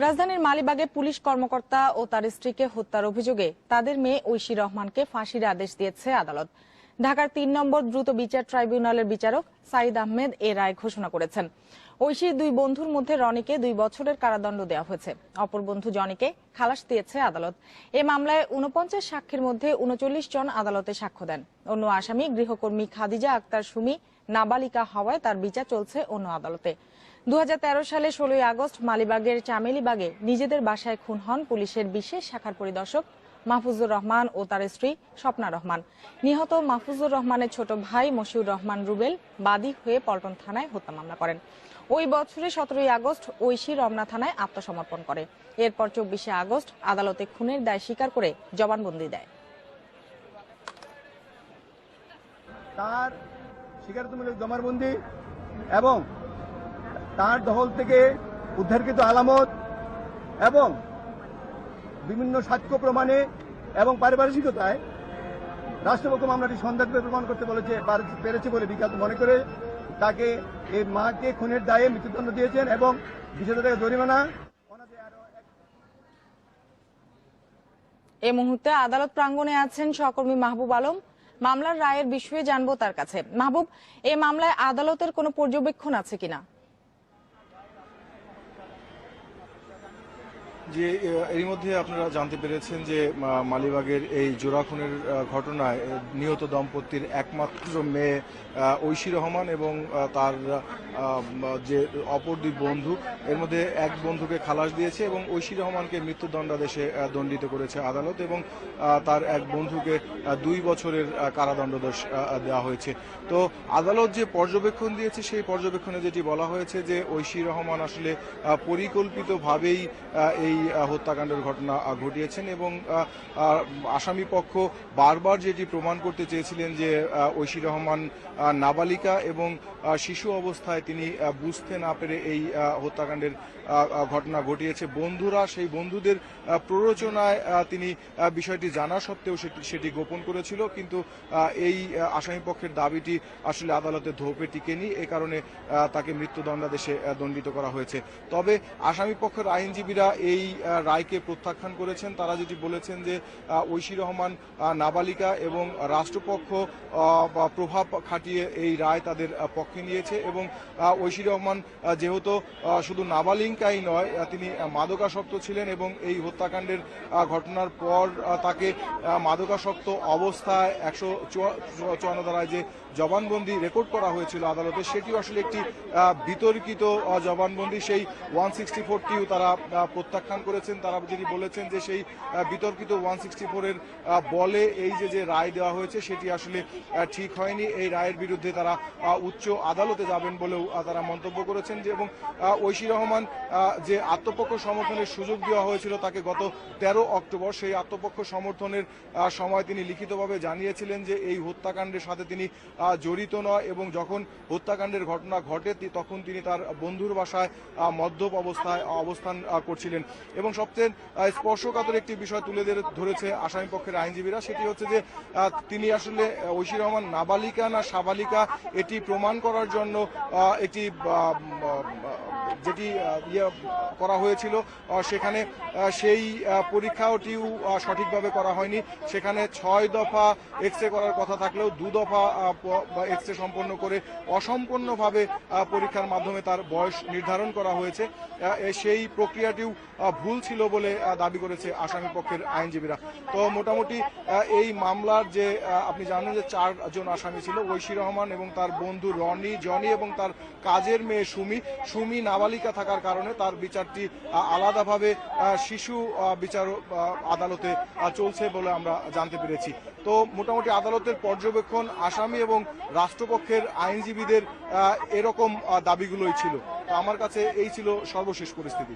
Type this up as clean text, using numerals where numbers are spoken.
রাজধানীর মালিবাগে পুলিশ কর্মকর্তা ও তার স্ত্রীকে হত্যার অভিযোগে তাদের মেয়ে ঐশী রহমানকে ফাঁসির আদেশ দিয়েছে আদালত। ঢাকার ৩ নম্বর দ্রুত বিচার ট্রাইব্যুনালের বিচারক সাইদ আহমেদ এ রায় ঘোষণা করেছেন। ঐশীর দুই বন্ধুর মধ্যে রনিকে ২ বছরের কারাদণ্ড দেওয়া হয়েছে। অপর বন্ধু জনিকে খালাস দিয়েছে আদালত। এ মামলায় ৪৯ সাক্ষীর মধ্যে ৩৯ জন আদালতে সাক্ষ্য দেন। অন্য আসামি গৃহকর্মী খাদিজা আক্তার সুমি নাবালিকা হওয়ায় তার বিচার চলছে অন্য আদালতে। ২০১৩ সালে ১৬ আগস্ট মালিবাগের চামেলিবাগে নিজেদের বাসায় খুন হন পুলিশের বিশেষ শাখার পরিদর্শক মাহফুজুর রহমান ও তার স্ত্রী স্বপ্না রহমান। নিহত মাহফুজুর রহমানের ছোট ভাই মশিউর রহমান রুবেল বাদী হয়ে পল্টন থানায় হত্যা মামলা করেন। ওই বছরের ১৭ আগস্ট ঐশী রমনা থানায় আত্মসমর্পণ করে। এরপর ২৪ আগস্ট আদালতে খুনের দায় স্বীকার করে জবানবন্দি দেয়। তার স্বীকারোক্তিমূলক জবানবন্দি এবং তার দখল থেকে উদ্ধারকৃত আলামত এবং বিভিন্ন সাক্ষ্য প্রমাণে এবং পারিপার্শ্বিকতায় রাষ্ট্রপক্ষ মামলাটি সন্দেহভাবে প্রমাণ করতে পেরেছে বলে বিজ্ঞাত মনে করে তাকে এই মাকে খুনের দায়ে মৃত্যুদণ্ড দিয়েছেন এবং ২০,০০০ টাকা জরিমানা। এই মুহূর্তে আদালত প্রাঙ্গণে আছেন সহকর্মী মাহবুব আলম। মামলার রায়ের বিষয়ে জানবো তার কাছে। মাহবুব, এই মামলায় আদালতের কোনো পর্যবেক্ষণ আছে কিনা? যে এর মধ্যে আপনারা জানতে পেরেছেন যে মালিবাগের এই জোড়া খুনের ঘটনায় নিহত দম্পতির একমাত্র মেয়ে ঐশী রহমান এবং তার যে অপর দুই বন্ধু, এর মধ্যে এক বন্ধুকে খালাস দিয়েছে এবং ঐশী রহমানকে মৃত্যুদণ্ডাদেশে দণ্ডিত করেছে আদালত এবং তার এক বন্ধুকে ২ বছরের কারাদণ্ডাদেশ দেওয়া হয়েছে। তো আদালত যে পর্যবেক্ষণ দিয়েছে সেই পর্যবেক্ষণে যেটি বলা হয়েছে যে ঐশী রহমান আসলে পরিকল্পিতভাবেই এই হত্যাকাণ্ডের ঘটনা ঘটিয়েছেন এবং আসামি পক্ষ বারবার যেটি প্রমাণ করতে চেয়েছিলেন যে ঐশী রহমান নাবালিকা এবং শিশু অবস্থায় তিনি বুঝতে না পেরে এই হত্যাকাণ্ডের ঘটনা ঘটিয়েছে। বন্ধুরা সেই বন্ধুদের প্ররোচনায় তিনি বিষয়টি জানা সত্ত্বেও সেটি গোপন করেছিল, কিন্তু এই আসামি পক্ষের দাবিটি আসলে আদালতে ধোপে টিকেনি। এ কারণে তাকে মৃত্যুদণ্ডাদেশে দণ্ডিত করা হয়েছে। তবে আসামি পক্ষের আইনজীবীরা এই রায়কে প্রত্যাখ্যান করেছেন। তারা যেটি বলেছেন যে ঐশী রহমান নাবালিকা এবং রাষ্ট্রপক্ষ প্রভাব খাটিয়ে এই রায় তাদের পক্ষে নিয়েছে এবং ঐশী রহমান যেহেতু শুধু নাবালিকাই নয়, তিনি মাদকাসক্ত ছিলেন এবং এই হত্যাকাণ্ডের ঘটনার পর তাকে মাদকাসক্ত অবস্থায় ১৫৪ ধারায় যে জবানবন্দি রেকর্ড করা হয়েছিল আদালতে, সেটিও আসলে একটি বিতর্কিত জবানবন্দি। সেই 164টিও তারা প্রত্যাখ্যান করেছেন। তারা যেটি বলেছেন যে সেই বিতর্কিত 164-এর বলে এই যে রায় দেওয়া হয়েছে সেটি আসলে ঠিক হয়নি। এই রায়ের বিরুদ্ধে তারা উচ্চ আদালতে যাবেন বলেও তারা মন্তব্য করেছেন যে এবং ঐশী রহমান যে আত্মপক্ষ সমর্থনের সুযোগ দেওয়া হয়েছিল তাকে গত ১৩ অক্টোবর, সেই আত্মপক্ষ সমর্থনের সময় তিনি লিখিতভাবে জানিয়েছিলেন যে এই হত্যাকাণ্ডের সাথে তিনি জড়িত নয় এবং যখন হত্যাকাণ্ডের ঘটনা ঘটে তখন তিনি তার বন্ধুর বাসায় মদ্যপ অবস্থায় অবস্থান করছিলেন। এবং সবচেয়ে স্পর্শকাতর একটি বিষয় তুলে ধরেছে আসামি পক্ষের আইনজীবীরা, সেটি হচ্ছে যে তিনি আসলে ঐশী রহমান নাবালিকা না সাবালিকা এটি প্রমাণ করার জন্য একটি যেটি করা হয়েছিল সেখানে সেই পরীক্ষাটিও সঠিকভাবে করা হয়নি। সেখানে ৬ দফা এক্সরে করার কথা থাকলেও ২ দফা এক্সরে সম্পন্ন করে অসম্পূর্ণভাবে পরীক্ষার মাধ্যমে তার বয়স নির্ধারণ করা হয়েছে। সেই প্রক্রিয়াটিও ভুল ছিল বলে দাবি করেছে আসামি পক্ষের আইনজীবীরা। তো মোটামুটি এই মামলার যে আপনি জানেন যে ৪ জন আসামি ছিল, ঐশী রহমান এবং তার বন্ধু রনি, জনি এবং তার কাজের মেয়ে সুমি নাবালিকা থাকার কারণে তার বিচারটি আলাদাভাবে শিশু বিচার আদালতে চলছে বলে আমরা জানতে পেরেছি। তো মোটামুটি আদালতের পর্যবেক্ষণ আসামি এবং রাষ্ট্রপক্ষের আইনজীবীদের এরকম দাবিগুলোই ছিল। তো আমার কাছে এই ছিল সর্বশেষ পরিস্থিতি।